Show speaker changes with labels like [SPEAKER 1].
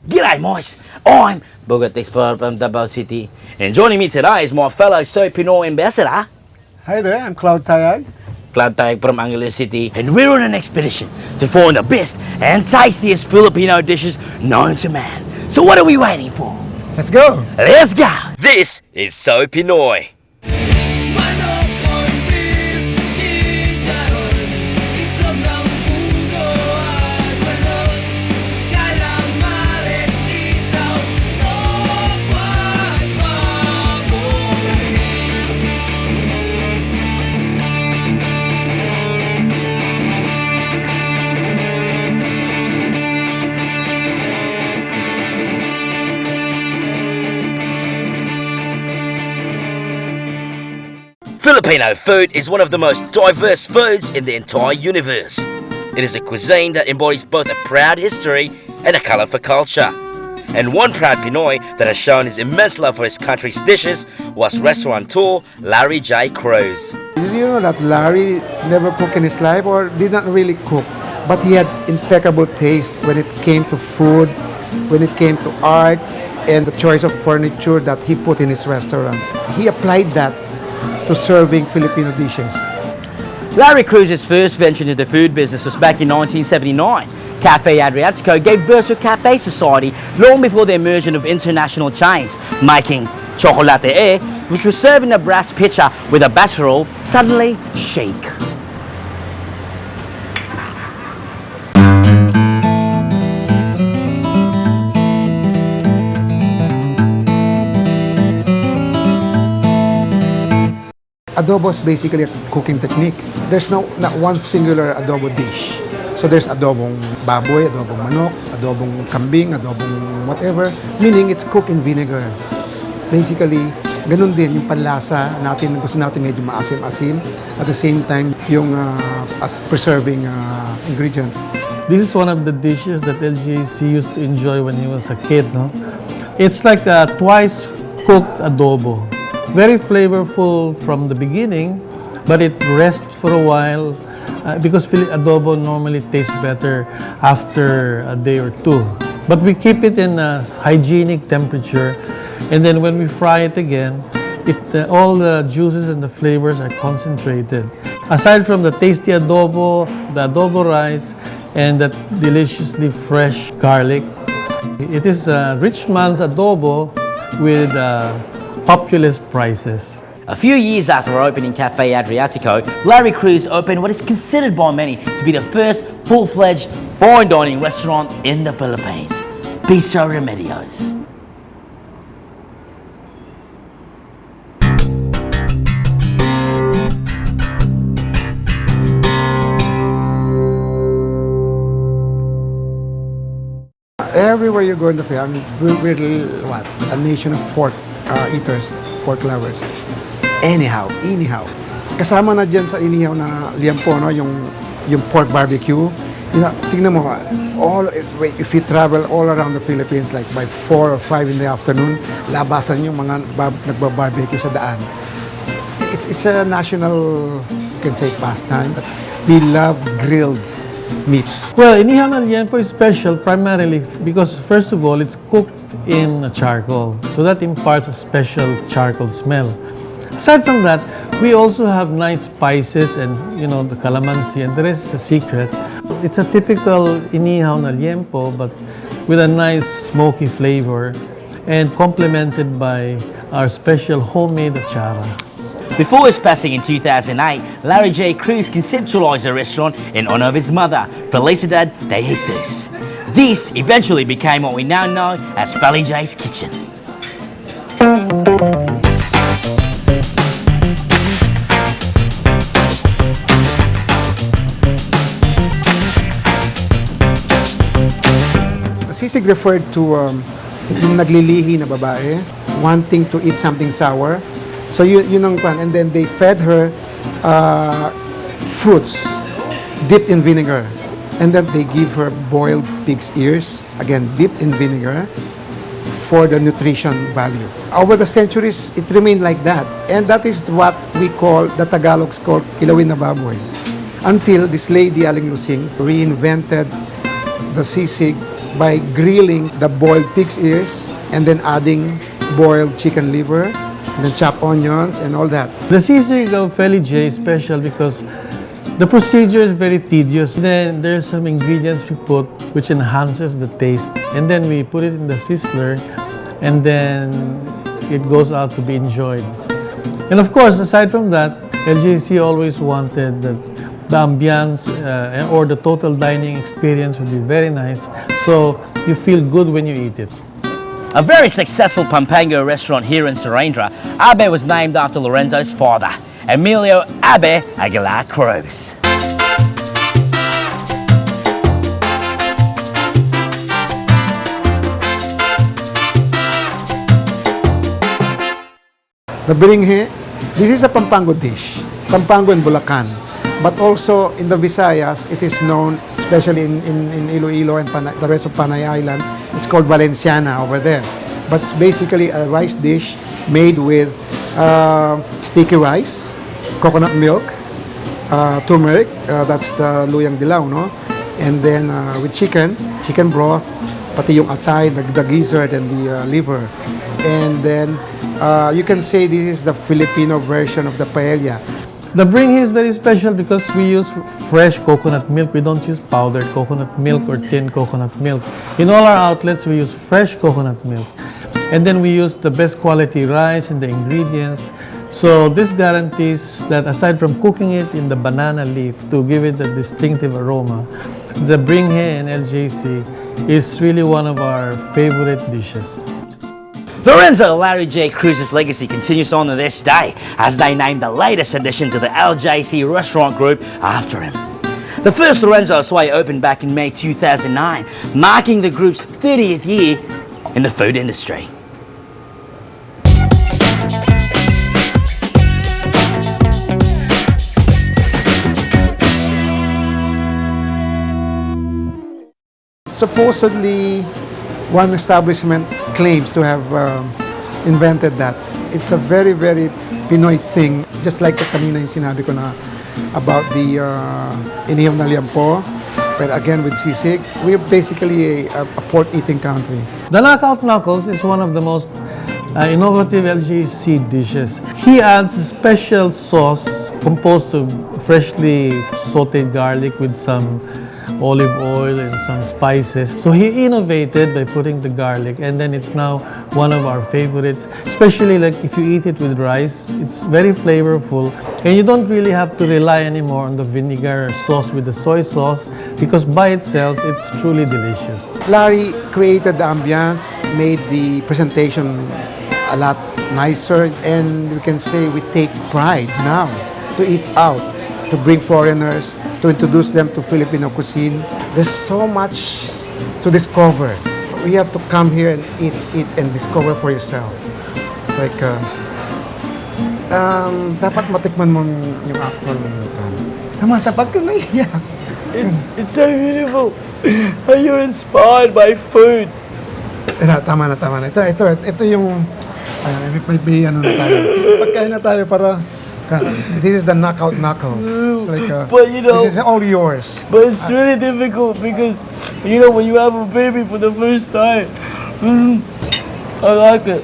[SPEAKER 1] G'day, mice. I'm Bogart from Davao City, and joining me today is my fellow Filipino ambassador,
[SPEAKER 2] Hi there, I'm Cloud Tayag.
[SPEAKER 1] Glad Tayag from Angeles City, and we're on an expedition to find the best and tastiest Filipino dishes known to man. So what are we waiting for?
[SPEAKER 2] Let's go!
[SPEAKER 1] Let's go! This is So Pinoy. Filipino food is one of the most diverse foods in the entire universe. It is a cuisine that embodies both a proud history and a colorful culture. And one proud Pinoy that has shown his immense love for his country's dishes was restaurateur Larry J. Cruz.
[SPEAKER 2] Did you know that Larry never cooked in his life or did not really cook? But he had impeccable taste when it came to food, when it came to art, and the choice of furniture that he put in his restaurants. He applied that to serving Filipino dishes.
[SPEAKER 1] Larry Cruz's first venture into the food business was back in 1979. Cafe Adriatico gave birth to Cafe Society long before the emergence of international chains, making Chocolate Air, which was served in a brass pitcher with a batter roll, suddenly shake.
[SPEAKER 2] Adobo is basically a cooking technique. There's not one singular adobo dish. So there's adobong baboy, adobong manok, adobong kambing, adobong whatever. Meaning it's cooked in vinegar. Basically, ganun din yung panlasa natin. Gusto natin medyo maasim-asim. At the same time, yung as preserving ingredient.
[SPEAKER 3] This is one of the dishes that LJC used to enjoy when he was a kid. No? It's like a twice cooked adobo. Very flavorful from the beginning, but it rests for a while because adobo normally tastes better after a day or two. But we keep it in a hygienic temperature, and then when we fry it again, all the juices and the flavors are concentrated. Aside from the tasty adobo, the adobo rice, and that deliciously fresh garlic, it is a rich man's adobo with populist prices.
[SPEAKER 1] A few years after opening Cafe Adriatico, Larry Cruz opened what is considered by many to be the first full-fledged fine dining restaurant in the Philippines, Piso Remedios.
[SPEAKER 2] Everywhere you go in the Philippines, we're a nation of pork eaters, pork lovers. Anyhow. Kasama na dyan sa inihaw na liampo, no? yung pork barbecue. Tingnan mo, if you travel all around the Philippines, like by 4 or 5 in the afternoon, labasan yung mga nagbabarbecue sa daan. It's a national, you can say, pastime. We love grilled meats.
[SPEAKER 3] Well, inihaw na liempo is special primarily because, first of all, it's cooked in charcoal. So that imparts a special charcoal smell. Aside from that, we also have nice spices and, the calamansi, and the rest is a secret. It's a typical inihaw na liempo, but with a nice smoky flavor and complemented by our special homemade achara.
[SPEAKER 1] Before his passing in 2008, Larry J. Cruz conceptualized a restaurant in honor of his mother, Felicidad de Jesus. This eventually became what we now know as Feli J's Kitchen.
[SPEAKER 2] Sisig referred to yung naglilihi na babae, wanting to eat something sour. So yun ang plan. And then they fed her fruits dipped in vinegar. And then they give her boiled pig's ears, again dipped in vinegar, for the nutrition value. Over the centuries, it remained like that. And that is what we call, the Tagalogs call, kilawin na baboy. Until this lady, Aling Lusing, reinvented the sisig by grilling the boiled pig's ears and then adding boiled chicken liver and then chopped onions and all that.
[SPEAKER 3] The sisig of LJ is special because the procedure is very tedious. Then there's some ingredients we put which enhances the taste, and then we put it in the sizzler, and then it goes out to be enjoyed. And of course, aside from that, LJC always wanted that the ambience or the total dining experience would be very nice, so you feel good when you eat it.
[SPEAKER 1] A very successful Pampango restaurant here in Surrendra, Abe was named after Lorenzo's father, Emilio Abe Aguilar Cruz.
[SPEAKER 2] The biringhe, this is a Pampango dish, Pampango and Bulacan. But also in the Visayas, it is known, especially in Iloilo and the rest of Panay Island, it's called Valenciana over there. But it's basically a rice dish made with sticky rice, coconut milk, turmeric, that's the luyang dilaw, no? And then with chicken broth, pati yung atay, the gizzard and the liver. And then you can say this is the Filipino version of the paella.
[SPEAKER 3] The biringhe is very special because we use fresh coconut milk. We don't use powdered coconut milk or tinned coconut milk. In all our outlets, we use fresh coconut milk. And then we use the best quality rice and the ingredients. So this guarantees that aside from cooking it in the banana leaf to give it a distinctive aroma, the biringhe in LJC is really one of our favorite dishes.
[SPEAKER 1] Lorenzo Larry J. Cruz's legacy continues on to this day as they named the latest addition to the LJC restaurant group after him. The first Lorenzo Sway opened back in May 2009, marking the group's 30th year in the food industry.
[SPEAKER 2] Supposedly, one establishment claims to have invented that. It's a very, very Pinoy thing. Just like kanina yung sinabi ko na about the inihaw na liampo, but again with sisig, we're basically a pork-eating country.
[SPEAKER 3] The Knockout Knuckles is one of the most innovative LJC dishes. He adds a special sauce composed of freshly sauteed garlic with some olive oil and some spices. So he innovated by putting the garlic, and then it's now one of our favorites, especially like if you eat it with rice. It's very flavorful, and you don't really have to rely anymore on the vinegar sauce with the soy sauce because by itself it's truly delicious.
[SPEAKER 2] Larry created the ambience, made the presentation a lot nicer, and we can say we take pride now to eat out, to bring foreigners, to introduce them to Filipino cuisine. There's so much to discover. You have to come here and eat and discover for yourself. Like, dapat matikman mo yung actual luto. Tama, dapat ka naiyak.
[SPEAKER 1] It's so beautiful. You're inspired by food.
[SPEAKER 2] Tama na. Ito yung, may ano na tayo. Pagkain na tayo para, this is the knockout knuckles. It's like,
[SPEAKER 1] but you know,
[SPEAKER 2] this is all yours.
[SPEAKER 1] But it's really difficult because, you know, when you have a baby for the first time, I like it.